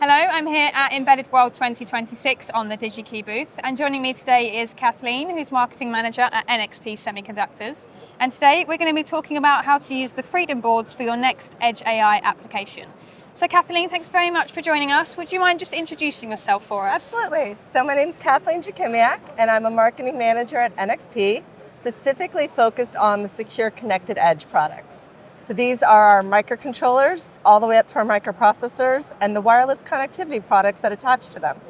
Hello, I'm here at Embedded World 2026 on the DigiKey booth, and joining me today is Kathleen, who's Marketing Manager at NXP Semiconductors. And today we're going to be talking about how to use the Freedom boards for your next Edge AI application. So Kathleen, thanks very much for joining us. Would you mind just introducing yourself for us? Absolutely. So my name's Kathleen Jachimiak, and I'm a Marketing Manager at NXP, specifically focused on the secure connected edge products. So these are our microcontrollers, all the way up to our microprocessors, and the wireless connectivity products that attach to them.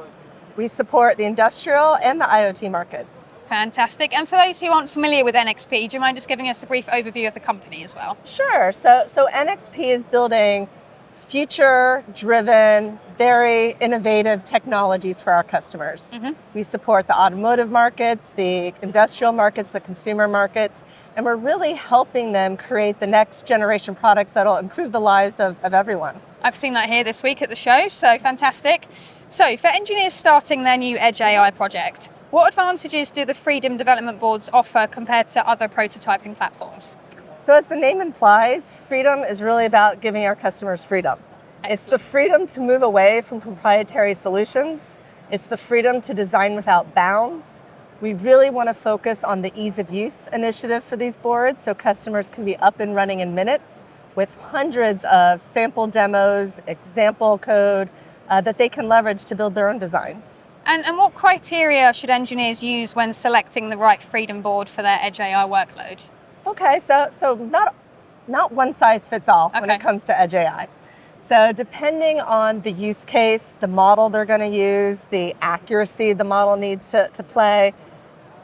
We support the industrial and the IoT markets. Fantastic. And for those who aren't familiar with NXP, do you mind just giving us a brief overview of the company as well? Sure. So NXP is building future-driven, very innovative technologies for our customers. We support the automotive markets, the industrial markets, the consumer markets, and we're really helping them create the next generation products that'll improve the lives of everyone. I've seen that here this week at the show, so fantastic. So for engineers starting their new Edge AI project, what advantages do the Freedom development boards offer compared to other prototyping platforms? So as the name implies, Freedom is really about giving our customers freedom. It's the freedom to move away from proprietary solutions. It's the freedom to design without bounds. We really want to focus on the ease of use initiative for these boards so customers can be up and running in minutes with hundreds of sample demos, example code that they can leverage to build their own designs. And what criteria should engineers use when selecting the right Freedom board for their Edge AI workload? Okay, so not one size fits all when it comes to Edge AI. So depending on the use case, the model they're going to use, the accuracy the model needs to play,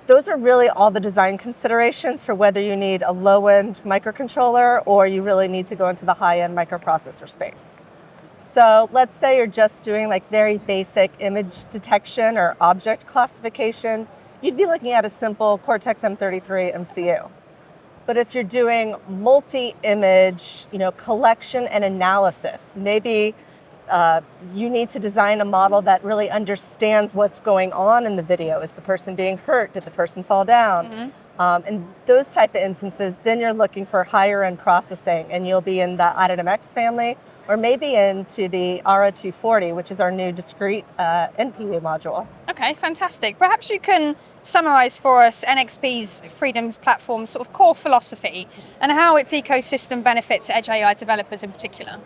those are really all the design considerations for whether you need a low-end microcontroller or you really need to go into the high-end microprocessor space. So let's say you're just doing like very basic image detection or object classification, you'd be looking at a simple Cortex-M33 MCU. But if you're doing multi-image, collection and analysis, maybe you need to design a model that really understands what's going on in the video. Is the person being hurt? Did the person fall down? And those type of instances, then you're looking for higher end processing, and you'll be in the Additive X family, or maybe into the RO240, which is our new discrete NPU module. Okay, fantastic. Perhaps you can summarize for us NXP's Freedom platform's sort of core philosophy and how its ecosystem benefits Edge AI developers in particular.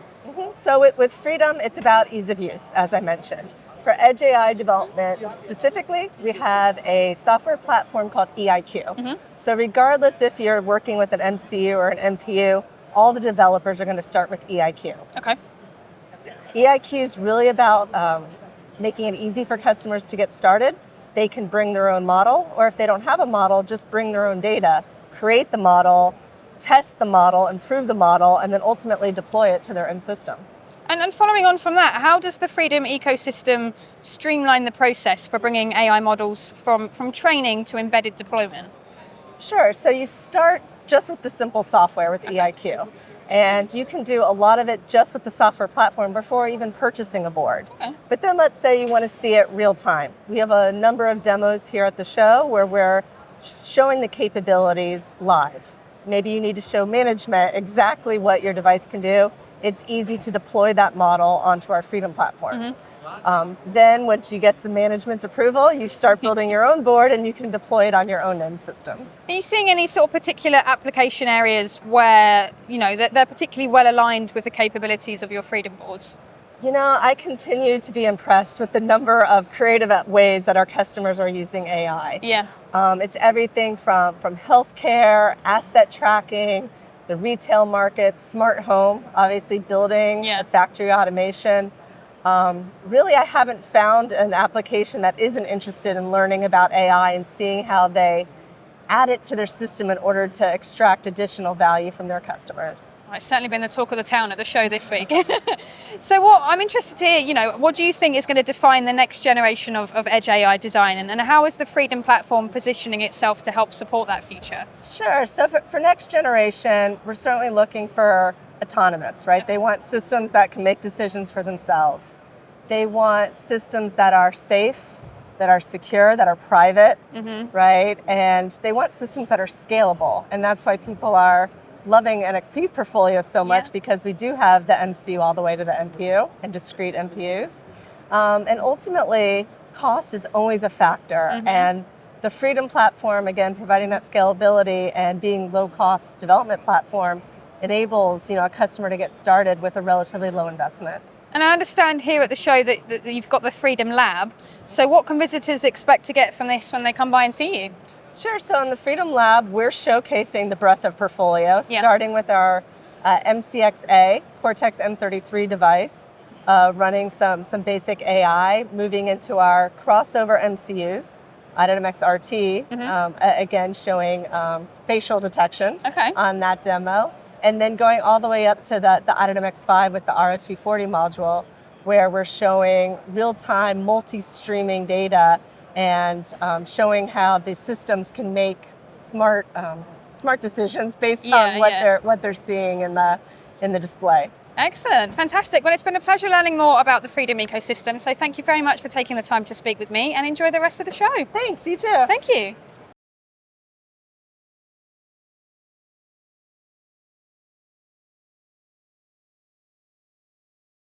So with Freedom, it's about ease of use, as I mentioned. For Edge AI development specifically, we have a software platform called EIQ. So regardless if you're working with an MCU or an NPU, all the developers are going to start with EIQ. Okay. EIQ is really about making it easy for customers to get started. They can bring their own model, or if they don't have a model, just bring their own data, create the model, test the model, improve the model, and then ultimately deploy it to their end system. And following on from that, how does the Freedom ecosystem streamline the process for bringing AI models from training to embedded deployment? Sure. So you start just with the simple software with EIQ. And you can do a lot of it just with the software platform before even purchasing a board. But then let's say you want to see it real time. We have a number of demos here at the show where we're showing the capabilities live. Maybe you need to show management exactly what your device can do. It's easy to deploy that model onto our Freedom platforms. Then once you get the management's approval, you start building your own board and you can deploy it on your own end system. Are you seeing any sort of particular application areas where, that they're particularly well aligned with the capabilities of your Freedom boards? I continue to be impressed with the number of creative ways that our customers are using AI. It's everything from healthcare, asset tracking, the retail market, smart home, obviously building, factory automation. Really, I haven't found an application that isn't interested in learning about AI and seeing how they add it to their system in order to extract additional value from their customers. It's certainly been the talk of the town at the show this week. So I'm interested to hear, what do you think is going to define the next generation of Edge AI design, and how is the Freedom platform positioning itself to help support that future? Sure. So for next generation, we're certainly looking for autonomous, right? They want systems that can make decisions for themselves. They want systems that are safe, that are secure, that are private, right? And they want systems that are scalable. And that's why people are loving NXP's portfolio so much, because we do have the MCU all the way to the NPU and discrete NPUs. And ultimately, cost is always a factor. And the Freedom platform, again, providing that scalability and being low-cost development platform enables a customer to get started with a relatively low investment. And I understand here at the show that you've got the Freedom Lab. So what can visitors expect to get from this when they come by and see you? Sure. So in the Freedom Lab, we're showcasing the breadth of portfolio, starting with our MCX-A Cortex M33 device, running some basic AI, moving into our crossover MCUs, IDMX RT, again showing facial detection on that demo, and then going all the way up to the IDMX 5 with the RO240 module, where we're showing real-time multi-streaming data and showing how the systems can make smart decisions based on what they're seeing in the display. Excellent, fantastic. Well, it's been a pleasure learning more about the Freedom ecosystem. So thank you very much for taking the time to speak with me, and enjoy the rest of the show. Thanks, you too. Thank you.